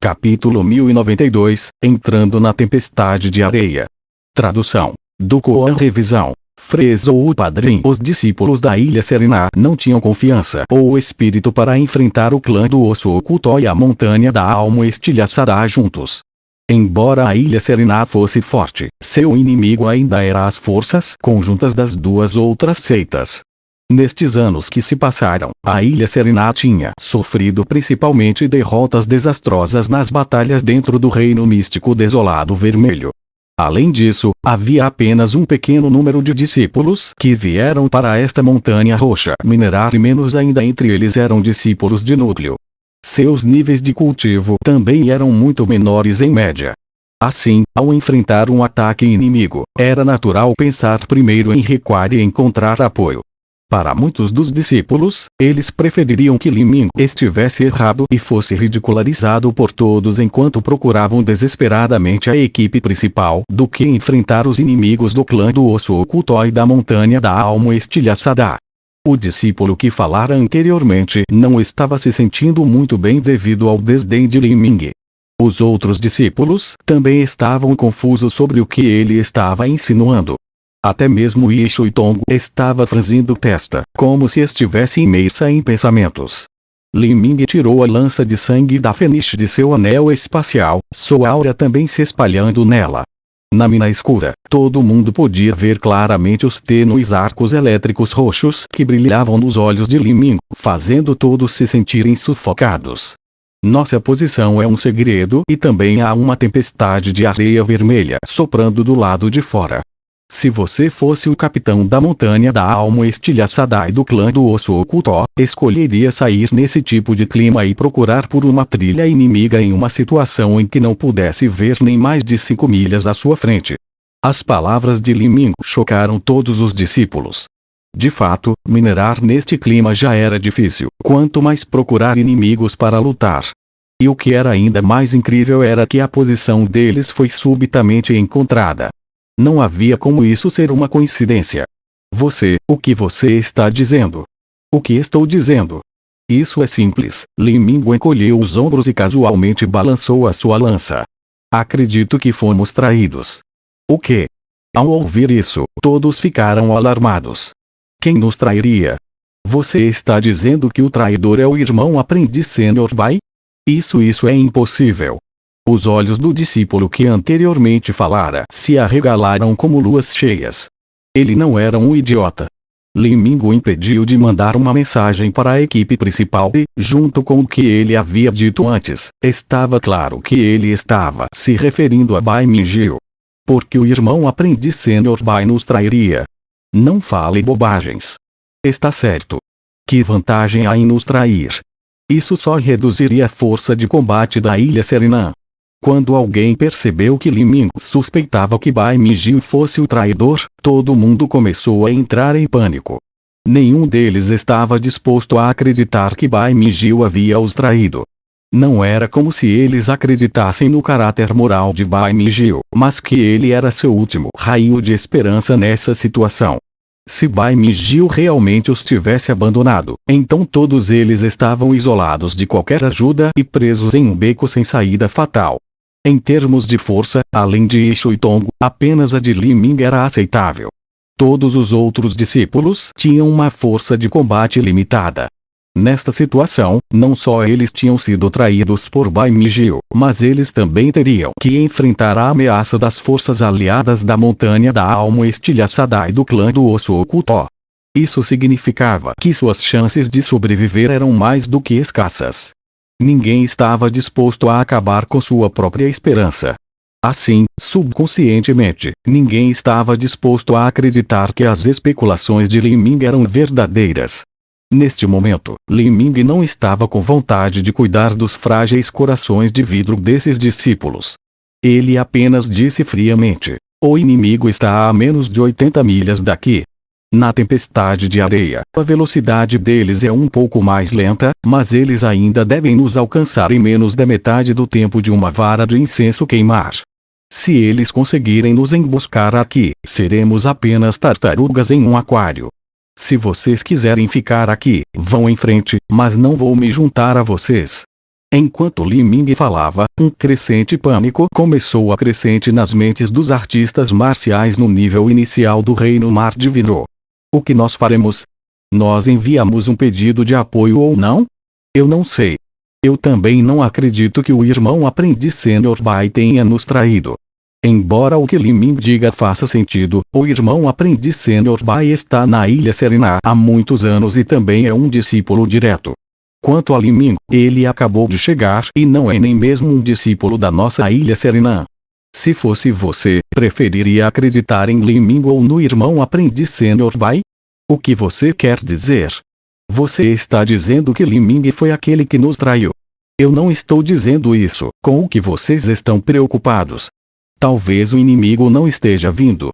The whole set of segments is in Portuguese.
Capítulo 1092, Entrando na Tempestade de Areia. Tradução. Do Koan Revisão. Fresou o padrinho. Os discípulos da Ilha Serena não tinham confiança ou espírito para enfrentar o clã do Osso Oculto e a Montanha da Alma Estilhaçada juntos. Embora a Ilha Serena fosse forte, seu inimigo ainda era as forças conjuntas das duas outras seitas. Nestes anos que se passaram, a Ilha Serena tinha sofrido principalmente derrotas desastrosas nas batalhas dentro do Reino Místico Desolado Vermelho. Além disso, havia apenas um pequeno número de discípulos que vieram para esta montanha roxa minerar e menos ainda entre eles eram discípulos de núcleo. Seus níveis de cultivo também eram muito menores em média. Assim, ao enfrentar um ataque inimigo, era natural pensar primeiro em recuar e encontrar apoio. Para muitos dos discípulos, eles prefeririam que Li Ming estivesse errado e fosse ridicularizado por todos enquanto procuravam desesperadamente a equipe principal do que enfrentar os inimigos do clã do Osso Oculto e da Montanha da Alma Estilhaçada. O discípulo que falara anteriormente não estava se sentindo muito bem devido ao desdém de Li Ming. Os outros discípulos também estavam confusos sobre o que ele estava insinuando. Até mesmo Ye Shuitong estava franzindo testa, como se estivesse imersa em pensamentos. Li Ming tirou a lança de sangue da fenice de seu anel espacial, sua aura também se espalhando nela. Na mina escura, todo mundo podia ver claramente os tênues arcos elétricos roxos que brilhavam nos olhos de Li Ming, fazendo todos se sentirem sufocados. Nossa posição é um segredo e também há uma tempestade de areia vermelha soprando do lado de fora. Se você fosse o capitão da Montanha da Alma Estilhaçada e do clã do Osso Oculto, escolheria sair nesse tipo de clima e procurar por uma trilha inimiga em uma situação em que não pudesse ver nem mais de 5 milhas à sua frente. As palavras de Li Ming chocaram todos os discípulos. De fato, minerar neste clima já era difícil, quanto mais procurar inimigos para lutar. E o que era ainda mais incrível era que a posição deles foi subitamente encontrada. Não havia como isso ser uma coincidência. O que você está dizendo? O que estou dizendo? Isso é simples. Li Ming encolheu os ombros e casualmente balançou a sua lança. Acredito que fomos traídos. O quê? Ao ouvir isso, todos ficaram alarmados. Quem nos trairia? Você está dizendo que o traidor é o irmão aprendiz Sr. Bai? Isso é impossível. Os olhos do discípulo que anteriormente falara se arregalaram como luas cheias. Ele não era um idiota. Li Ming o impediu de mandar uma mensagem para a equipe principal e, junto com o que ele havia dito antes, estava claro que ele estava se referindo a Bai Mingyu. Porque o irmão aprendiz Sr. Bai nos trairia. Não fale bobagens. Está certo. Que vantagem há em nos trair? Isso só reduziria a força de combate da Ilha Serena. Quando alguém percebeu que Li Ming suspeitava que Bai Mingyu fosse o traidor, todo mundo começou a entrar em pânico. Nenhum deles estava disposto a acreditar que Bai Mingyu havia os traído. Não era como se eles acreditassem no caráter moral de Bai Mingyu, mas que ele era seu último raio de esperança nessa situação. Se Bai Mingyu realmente os tivesse abandonado, então todos eles estavam isolados de qualquer ajuda e presos em um beco sem saída fatal. Em termos de força, além de Ye Shuitong, apenas a de Li Ming era aceitável. Todos os outros discípulos tinham uma força de combate limitada. Nesta situação, não só eles tinham sido traídos por Bai Mingyu, mas eles também teriam que enfrentar a ameaça das forças aliadas da Montanha da Alma Estilhaçada e do clã do Osso Oculto. Isso significava que suas chances de sobreviver eram mais do que escassas. Ninguém estava disposto a acabar com sua própria esperança. Assim, subconscientemente, ninguém estava disposto a acreditar que as especulações de Li Ming eram verdadeiras. Neste momento, Li Ming não estava com vontade de cuidar dos frágeis corações de vidro desses discípulos. Ele apenas disse friamente: o inimigo está a menos de 80 milhas daqui. Na tempestade de areia, a velocidade deles é um pouco mais lenta, mas eles ainda devem nos alcançar em menos da metade do tempo de uma vara de incenso queimar. Se eles conseguirem nos emboscar aqui, seremos apenas tartarugas em um aquário. Se vocês quiserem ficar aqui, vão em frente, mas não vou me juntar a vocês. Enquanto Li Ming falava, um crescente pânico começou a crescente nas mentes dos artistas marciais no nível inicial do Reino Mar Divino. O que nós faremos? Nós enviamos um pedido de apoio ou não? Eu não sei. Eu também não acredito que o irmão aprendiz Sr. Bai tenha nos traído. Embora o que Li Ming diga faça sentido, o irmão aprendiz Sr. Bai está na Ilha Serena há muitos anos e também é um discípulo direto. Quanto a Li Ming, ele acabou de chegar e não é nem mesmo um discípulo da nossa Ilha Serena. Se fosse você, preferiria acreditar em Li Ming ou no irmão aprendiz Sr. Bai? O que você quer dizer? Você está dizendo que Li Ming foi aquele que nos traiu. Eu não estou dizendo isso. Com o que vocês estão preocupados? Talvez o inimigo não esteja vindo.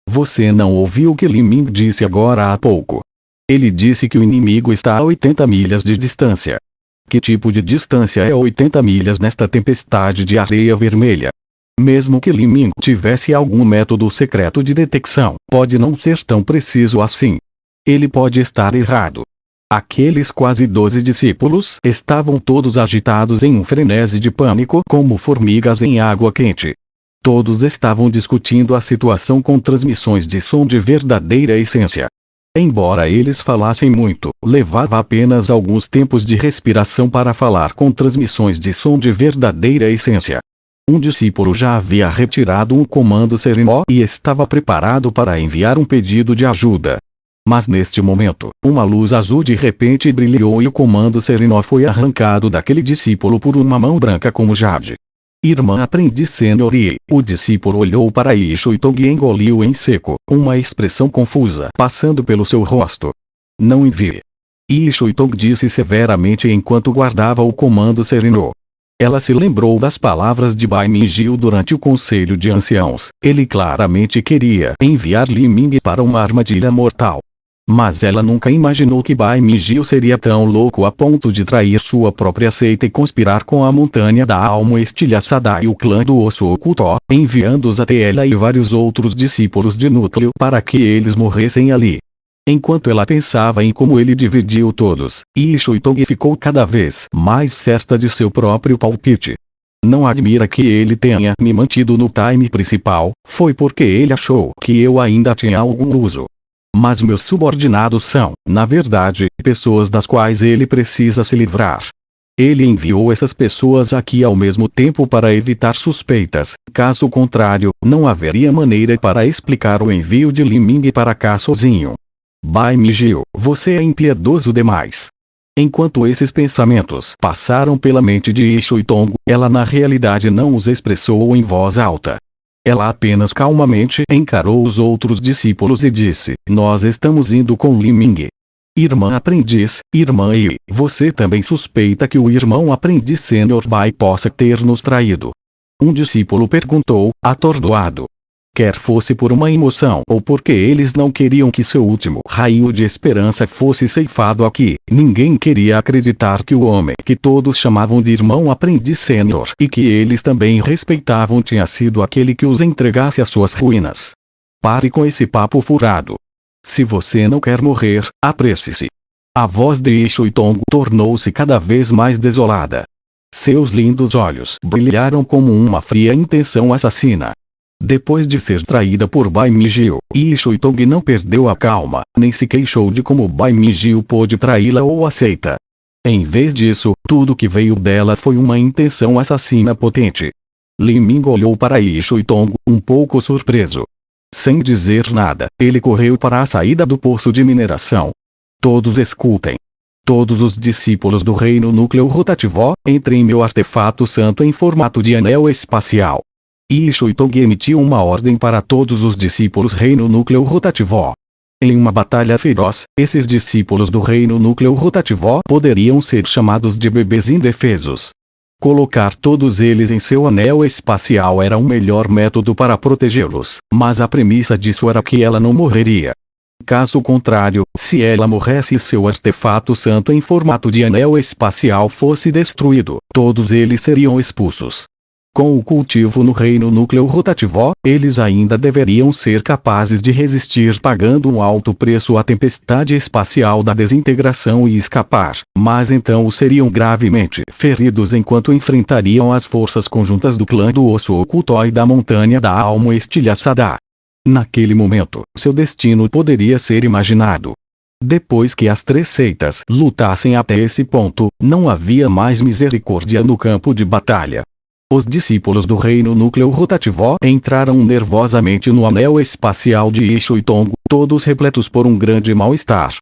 Você não ouviu o que Li Ming disse agora há pouco. Ele disse que o inimigo está a 80 milhas de distância. Que tipo de distância é 80 milhas nesta tempestade de areia vermelha? Mesmo que Li Ming tivesse algum método secreto de detecção, pode não ser tão preciso assim. Ele pode estar errado. Aqueles quase 12 discípulos estavam todos agitados em um frenesi de pânico como formigas em água quente. Todos estavam discutindo a situação com transmissões de som de verdadeira essência. Embora eles falassem muito, levava apenas alguns tempos de respiração para falar com transmissões de som de verdadeira essência. Um discípulo já havia retirado um comando sereno e estava preparado para enviar um pedido de ajuda. Mas neste momento, uma luz azul de repente brilhou e o comando sereno foi arrancado daquele discípulo por uma mão branca como jade. Irmã aprendiz Sr. Yi, o discípulo olhou para Ishui Tong e engoliu em seco, uma expressão confusa passando pelo seu rosto. Não envie. Ishui Tong disse severamente enquanto guardava o comando sereno. Ela se lembrou das palavras de Bai Mingil durante o conselho de anciãos. Ele claramente queria enviar Li Ming para uma armadilha mortal. Mas ela nunca imaginou que Bai Mingil seria tão louco a ponto de trair sua própria seita e conspirar com a montanha da alma estilhaçada e o clã do osso oculto, enviando-os até ela e vários outros discípulos de núcleo para que eles morressem ali. Enquanto ela pensava em como ele dividiu todos, Ishui Tong ficou cada vez mais certa de seu próprio palpite. Não admira que ele tenha me mantido no time principal, foi porque ele achou que eu ainda tinha algum uso. Mas meus subordinados são, na verdade, pessoas das quais ele precisa se livrar. Ele enviou essas pessoas aqui ao mesmo tempo para evitar suspeitas, caso contrário, não haveria maneira para explicar o envio de Li Ming para cá sozinho. Bai Mingil, você é impiedoso demais. Enquanto esses pensamentos passaram pela mente de Ishui Tong, ela na realidade não os expressou em voz alta. Ela apenas calmamente encarou os outros discípulos e disse: nós estamos indo com Li Ming. Irmã aprendiz, irmã Yi, você também suspeita que o irmão aprendiz Sr. Bai possa ter nos traído? Um discípulo perguntou, atordoado. Quer fosse por uma emoção ou porque eles não queriam que seu último raio de esperança fosse ceifado aqui, ninguém queria acreditar que o homem que todos chamavam de irmão aprendiz sênior e que eles também respeitavam tinha sido aquele que os entregasse às suas ruínas. Pare com esse papo furado. Se você não quer morrer, apresse-se. A voz de Ishui Tong tornou-se cada vez mais desolada. Seus lindos olhos brilharam como uma fria intenção assassina. Depois de ser traída por Bai Mingil, Ishui Tong não perdeu a calma, nem se queixou de como Bai Mingil pôde traí-la ou aceita. Em vez disso, tudo que veio dela foi uma intenção assassina potente. Li Ming olhou para Ishui Tong, um pouco surpreso. Sem dizer nada, ele correu para a saída do poço de mineração. Todos escutem. Todos os discípulos do reino núcleo rotativo, entrem em meu artefato santo em formato de anel espacial. Ishui Tong emitiu uma ordem para todos os discípulos reino núcleo rotativo. Em uma batalha feroz, esses discípulos do reino núcleo rotativo poderiam ser chamados de bebês indefesos. Colocar todos eles em seu anel espacial era o melhor método para protegê-los, mas a premissa disso era que ela não morreria. Caso contrário, se ela morresse e seu artefato santo em formato de anel espacial fosse destruído, todos eles seriam expulsos. Com o cultivo no reino núcleo rotativo, eles ainda deveriam ser capazes de resistir pagando um alto preço à tempestade espacial da desintegração e escapar, mas então seriam gravemente feridos enquanto enfrentariam as forças conjuntas do clã do osso oculto e da montanha da alma estilhaçada. Naquele momento, seu destino poderia ser imaginado. Depois que as três seitas lutassem até esse ponto, não havia mais misericórdia no campo de batalha. Os discípulos do reino núcleo rotativo entraram nervosamente no anel espacial de Ishu e Tongo, todos repletos por um grande mal-estar.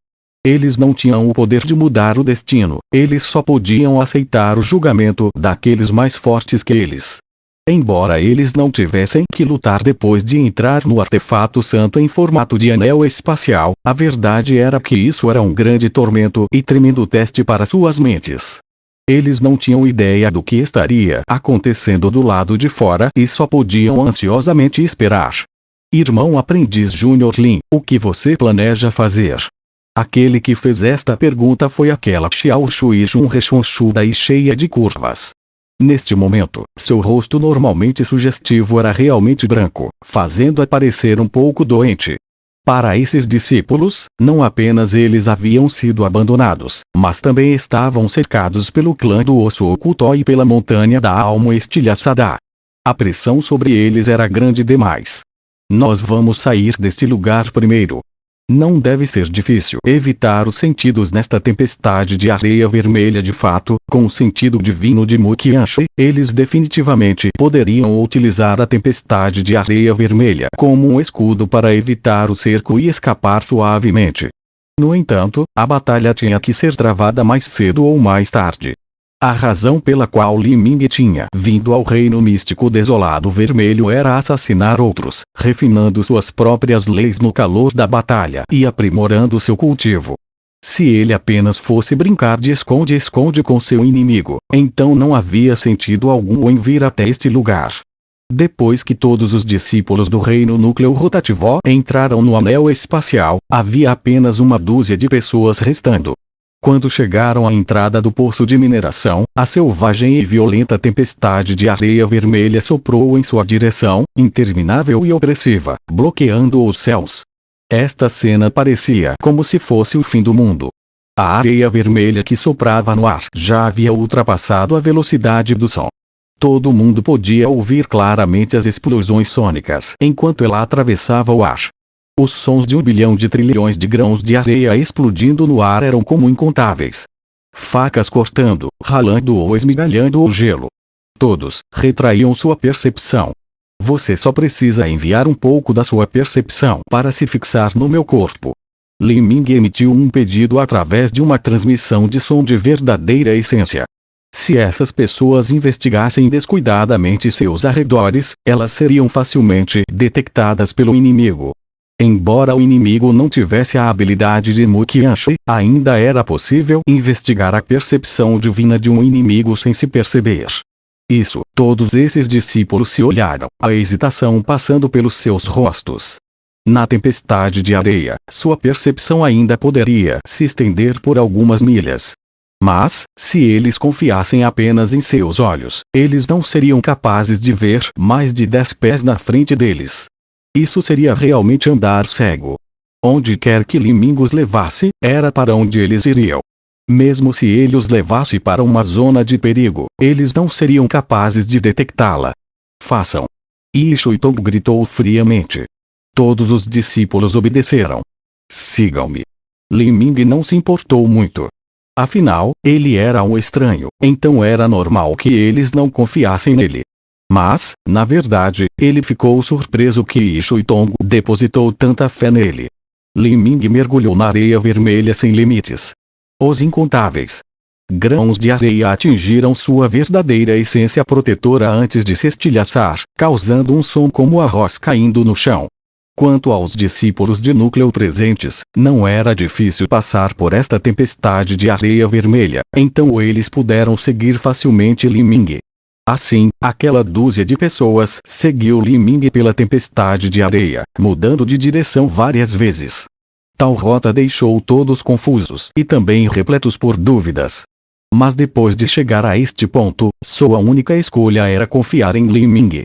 Eles não tinham o poder de mudar o destino, eles só podiam aceitar o julgamento daqueles mais fortes que eles. Embora eles não tivessem que lutar depois de entrar no artefato santo em formato de anel espacial, a verdade era que isso era um grande tormento e tremendo teste para suas mentes. Eles não tinham ideia do que estaria acontecendo do lado de fora e só podiam ansiosamente esperar. Irmão aprendiz Júnior Lin, o que você planeja fazer? Aquele que fez esta pergunta foi aquela Xiao Shui Jun rechonchuda e cheia de curvas. Neste momento, seu rosto normalmente sugestivo era realmente branco, fazendo-a parecer um pouco doente. Para esses discípulos, não apenas eles haviam sido abandonados, mas também estavam cercados pelo clã do osso oculto e pela montanha da alma estilhaçada. A pressão sobre eles era grande demais. Nós vamos sair deste lugar primeiro. Não deve ser difícil evitar os sentidos nesta tempestade de areia vermelha de fato, com o sentido divino de Mukianshu, eles definitivamente poderiam utilizar a tempestade de areia vermelha como um escudo para evitar o cerco e escapar suavemente. No entanto, a batalha tinha que ser travada mais cedo ou mais tarde. A razão pela qual Li Ming tinha vindo ao reino místico desolado vermelho era assassinar outros, refinando suas próprias leis no calor da batalha e aprimorando seu cultivo. Se ele apenas fosse brincar de esconde-esconde com seu inimigo, então não havia sentido algum em vir até este lugar. Depois que todos os discípulos do reino núcleo rotativo entraram no anel espacial, havia apenas uma dúzia de pessoas restando. Quando chegaram à entrada do poço de mineração, a selvagem e violenta tempestade de areia vermelha soprou em sua direção, interminável e opressiva, bloqueando os céus. Esta cena parecia como se fosse o fim do mundo. A areia vermelha que soprava no ar já havia ultrapassado a velocidade do som. Todo mundo podia ouvir claramente as explosões sônicas enquanto ela atravessava o ar. Os sons de 1 bilhão de trilhões de grãos de areia explodindo no ar eram como incontáveis. Facas cortando, ralando ou esmigalhando o gelo. Todos retraíam sua percepção. Você só precisa enviar um pouco da sua percepção para se fixar no meu corpo. Li Ming emitiu um pedido através de uma transmissão de som de verdadeira essência. Se essas pessoas investigassem descuidadamente seus arredores, elas seriam facilmente detectadas pelo inimigo. Embora o inimigo não tivesse a habilidade de Mukianshu, ainda era possível investigar a percepção divina de um inimigo sem se perceber. Isso, todos esses discípulos se olharam, a hesitação passando pelos seus rostos. Na tempestade de areia, sua percepção ainda poderia se estender por algumas milhas. Mas, se eles confiassem apenas em seus olhos, eles não seriam capazes de ver mais de 10 pés na frente deles. Isso seria realmente andar cego. Onde quer que Li Ming os levasse, era para onde eles iriam. Mesmo se ele os levasse para uma zona de perigo, eles não seriam capazes de detectá-la. Façam. Ishu Tongo gritou friamente. Todos os discípulos obedeceram. Sigam-me. Li Ming não se importou muito. Afinal, ele era um estranho, então era normal que eles não confiassem nele. Mas, na verdade, ele ficou surpreso que Ishu Tongo depositou tanta fé nele. Li Ming mergulhou na areia vermelha sem limites. Os incontáveis grãos de areia atingiram sua verdadeira essência protetora antes de se estilhaçar, causando um som como arroz caindo no chão. Quanto aos discípulos de núcleo presentes, não era difícil passar por esta tempestade de areia vermelha, então eles puderam seguir facilmente Li Ming. Assim, aquela dúzia de pessoas seguiu Li Ming pela tempestade de areia, mudando de direção várias vezes. Tal rota deixou todos confusos e também repletos por dúvidas. Mas depois de chegar a este ponto, sua única escolha era confiar em Li Ming.